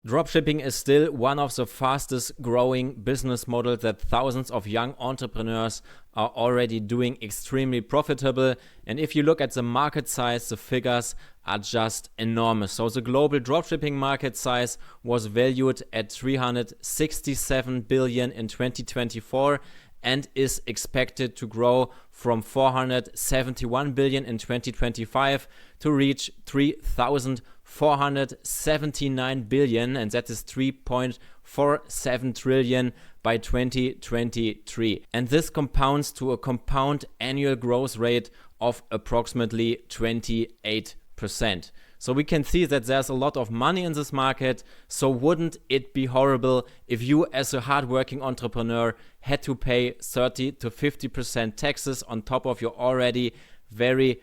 Dropshipping is still one of the fastest growing business models that thousands of young entrepreneurs are already doing extremely profitable. And if you look at the market size, the figures are just enormous. So the global dropshipping market size was valued at 367 billion in 2024 and is expected to grow from 471 billion in 2025 to reach 3,479 billion, and that is 3.47 trillion by 2023. And this compounds to a compound annual growth rate of approximately 28%. So we can see that there's a lot of money in this market. So wouldn't it be horrible if you as a hardworking entrepreneur had to pay 30 to 50% taxes on top of your already very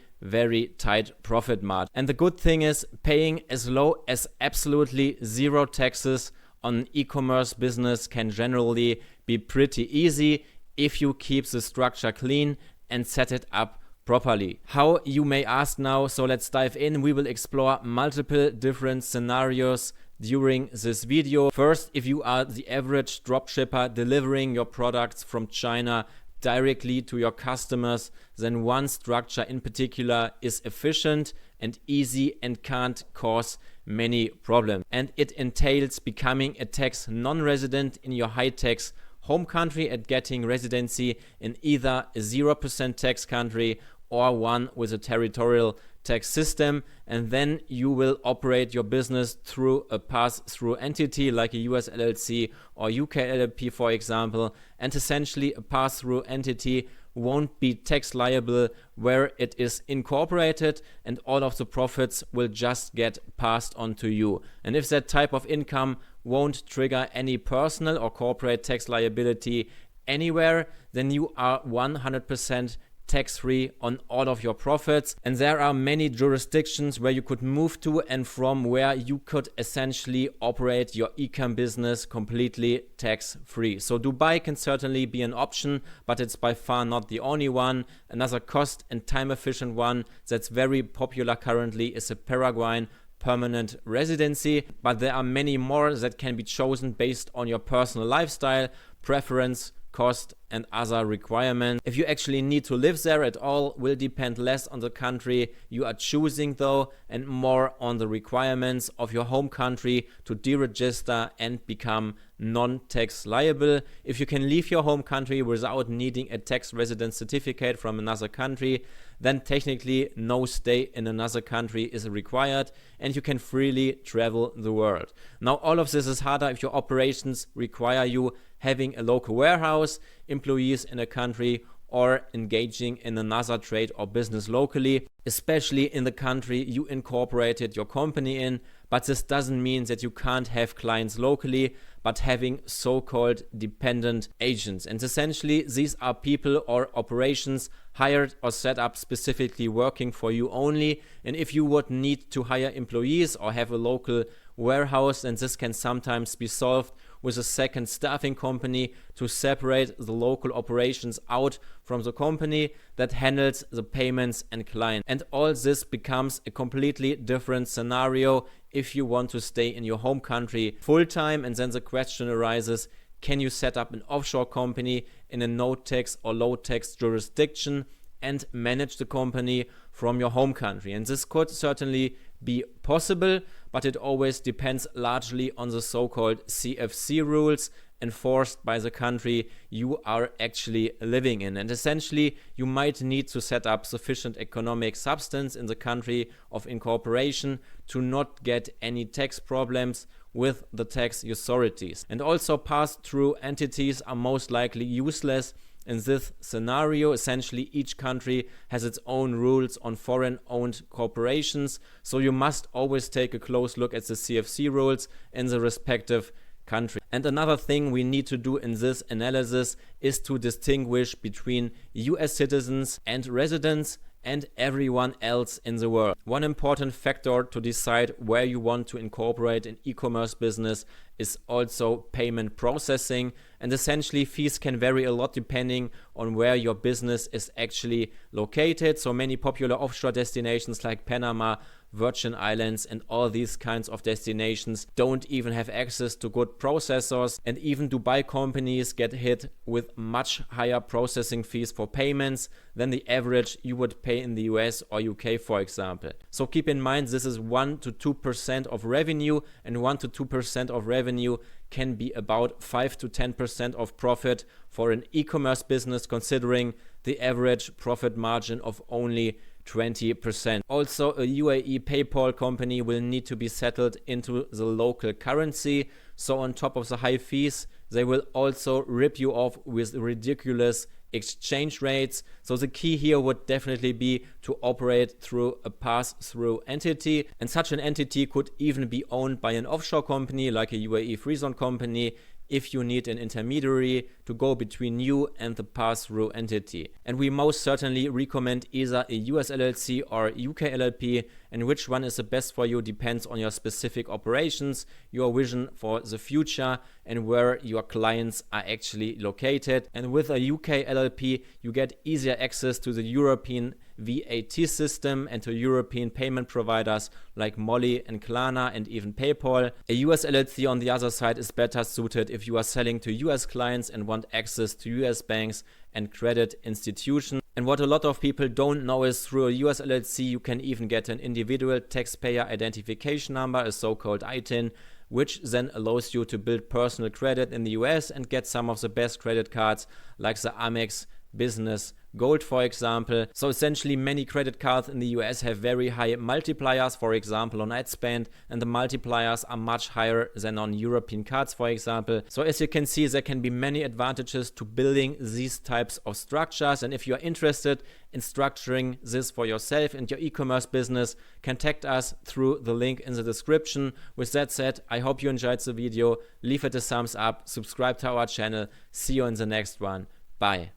tight profit margin? And the good thing is, paying as low as absolutely zero taxes on an e-commerce business can generally be pretty easy if you keep the structure clean and set it up properly. How, you may ask now? So let's dive in. We will explore multiple different scenarios during this video. First, if you are the average dropshipper delivering your products from China directly to your customers, then one structure in particular is efficient and easy and can't cause many problems. And it entails becoming a tax non-resident in your high-tax home country and getting residency in either a 0% tax country or one with a territorial tax system, and then you will operate your business through a pass-through entity like a US LLC or UK LLP, for example, and essentially a pass-through entity won't be tax liable where it is incorporated, and all of the profits will just get passed on to you. And if that type of income won't trigger any personal or corporate tax liability anywhere, then you are 100% tax-free on all of your profits. And there are many jurisdictions where you could move to and from where you could essentially operate your e-com business completely tax-free. So Dubai can certainly be an option, but it's by far not the only one. Another cost and time efficient one that's very popular currently is a Paraguayan permanent residency, but there are many more that can be chosen based on your personal lifestyle, preference, cost and other requirements. If you actually need to live there at all will depend less on the country you are choosing though, and more on the requirements of your home country to deregister and become non-tax liable. If you can leave your home country without needing a tax residence certificate from another country, then technically no stay in another country is required and you can freely travel the world. Now all of this is harder if your operations require you having a local warehouse, employees in a country, or engaging in another trade or business locally, especially in the country you incorporated your company in. But this doesn't mean that you can't have clients locally, but having so-called dependent agents. And essentially these are people or operations hired or set up specifically working for you only. And if you would need to hire employees or have a local warehouse, then this can sometimes be solved with a second staffing company to separate the local operations out from the company that handles the payments and client. And all this becomes a completely different scenario if you want to stay in your home country full-time. And then the question arises, can you set up an offshore company in a no-tax or low-tax jurisdiction and manage the company from your home country? And this could certainly be possible, but it always depends largely on the so-called CFC rules enforced by the country you are actually living in. And essentially you might need to set up sufficient economic substance in the country of incorporation to not get any tax problems with the tax authorities. And also pass-through entities are most likely useless in this scenario. Essentially each country has its own rules on foreign-owned corporations, so you must always take a close look at the CFC rules in the respective country. And another thing we need to do in this analysis is to distinguish between US citizens and residents and everyone else in the world. One important factor to decide where you want to incorporate an e-commerce business is also payment processing, and essentially fees can vary a lot depending on where your business is actually located. So many popular offshore destinations like Panama, Virgin Islands and all these kinds of destinations don't even have access to good processors, and even Dubai companies get hit with much higher processing fees for payments than the average you would pay in the US or UK, for example. So keep in mind, this is 1 to 2% of revenue, and 1 to 2% of revenue can be about 5 to 10% of profit for an e-commerce business, considering the average profit margin of only 20%. Also, a UAE PayPal company will need to be settled into the local currency. So on top of the high fees, they will also rip you off with ridiculous exchange rates. So the key here would definitely be to operate through a pass-through entity, and such an entity could even be owned by an offshore company like a UAE free zone company if you need an intermediary to go between you and the pass-through entity. And we most certainly recommend either a US LLC or UK LLP, and which one is the best for you depends on your specific operations, your vision for the future, and where your clients are actually located. And with a UK LLP, you get easier access to the European VAT system and to European payment providers like Molly and Klarna and even PayPal. A US LLC on the other side is better suited if you are selling to US clients and want access to US banks and credit institutions. And what a lot of people don't know is through a US LLC you can even get an individual taxpayer identification number, a so-called ITIN, which then allows you to build personal credit in the US and get some of the best credit cards like the Amex Business Gold, for example. So essentially many credit cards in the US have very high multipliers, for example on ad spend, and the multipliers are much higher than on European cards, for example. So as you can see, there can be many advantages to building these types of structures, and if you are interested in structuring this for yourself and your e-commerce business, contact us through the link in the description. With that said, I hope you enjoyed the video. Leave it a thumbs up, subscribe to our channel. See you in the next one. Bye.